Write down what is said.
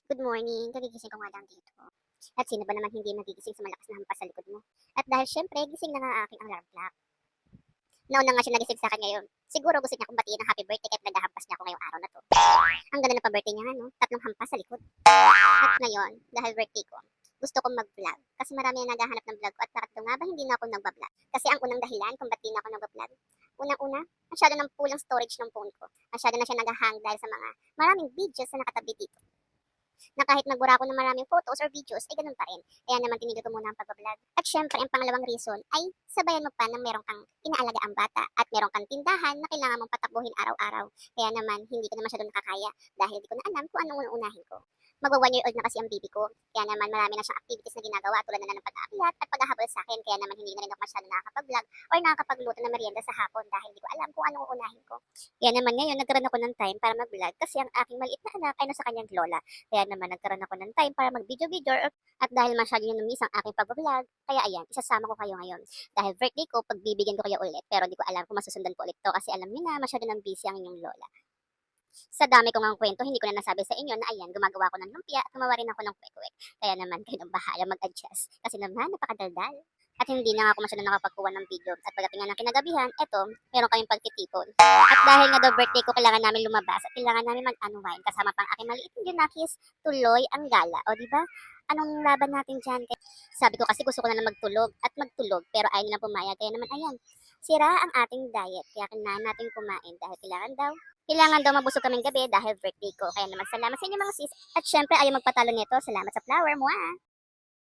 Good morning, kagigising ko nga lang dito. At sino ba naman hindi magigising sa malakas na hampas sa likod mo? At dahil syempre, gising na nga ang aking alarm clock. Nauna nga siya nagising sa akin ngayon. Siguro gusto niya akong batiin ng happy birthday kahit naghahampas niya ako ngayong araw na to. Ang ganda ng pa-birthday niya nga, no? Tatlong hampas sa likod. At ngayon, dahil birthday ko, gusto kong mag-vlog. Kasi marami na naghahanap ng vlog ko at bakit daw nga ba hindi na ako nag-vlog? Kasi ang unang dahilan kung ba't di na ako nag-vlog, unang-una, masyado ng pulang storage ng phone ko. Masyado na siya nag-hang dahil sa mga maraming videos na nakatabi dito na kahit magbura ako ng maraming photos or videos, ay ganun pa rin. Kaya naman tinigil ko muna ang pag-vlog. At syempre, ang pangalawang reason ay sabayan mo pa ng meron kang inaalagaan bata at meron kang tindahan na kailangan mong patakbuhin araw-araw. Kaya naman, hindi ko na masyado nakakaya dahil hindi ko na alam kung anong unahin ko. Magwa 1 year old na kasi ang baby ko. Kaya naman marami na siyang activities na ginagawa tulad na ng pag-aakyat at paghahabol sa akin. Kaya naman hindi na rin ako masyado nakakapag-vlog or nakakapagluto ng merienda sa hapon dahil hindi ko alam kung anong unahin ko. Kaya naman ngayon, nagkaroon ako ng time para mag-vlog kasi ang aking maliit na anak ay nasa kanyang lola. Kaya naman nagkaroon ako ng time para mag-video at dahil masyado yung numis ang aking pag-vlog, kaya ayan, isasama ko kayo ngayon. Dahil birthday ko, pagbibigyan ko kayo ulit, pero di ko alam kung masusundan ko ulit to kasi alam niyo na masyado nang busy ang inyong lola. Sa dami ko ngang kwento, hindi ko na nasabi sa inyo na ayan, gumagawa ko ng lumpia at gumawa rin ako ng kwek-kwek. Kaya naman kayo nang bahala mag-adjust. Kasi naman, napakadaldal. At hindi na nga ako masyado nakapagkuha ng video. At pagdating nga ng kinagabihan, eto, meron kaming pagtitipon. At dahil nga daw birthday ko, kailangan namin lumabas at kailangan namin mag-unwind. Kasama pang aking maliit na junakis, tuloy ang gala. O diba? Anong laban natin dyan? Sabi ko kasi gusto ko na lang magtulog at magtulog pero ayaw nilang pumayag. Kaya naman ayan, sira ang ating diet. Kaya kailangan natin kumain dahil kailangan daw mabusog kaming gabi dahil birthday ko. Kaya naman salamat sa inyo mga sis. At syempre ayaw magpatalo nito. Salamat sa flower mo ah.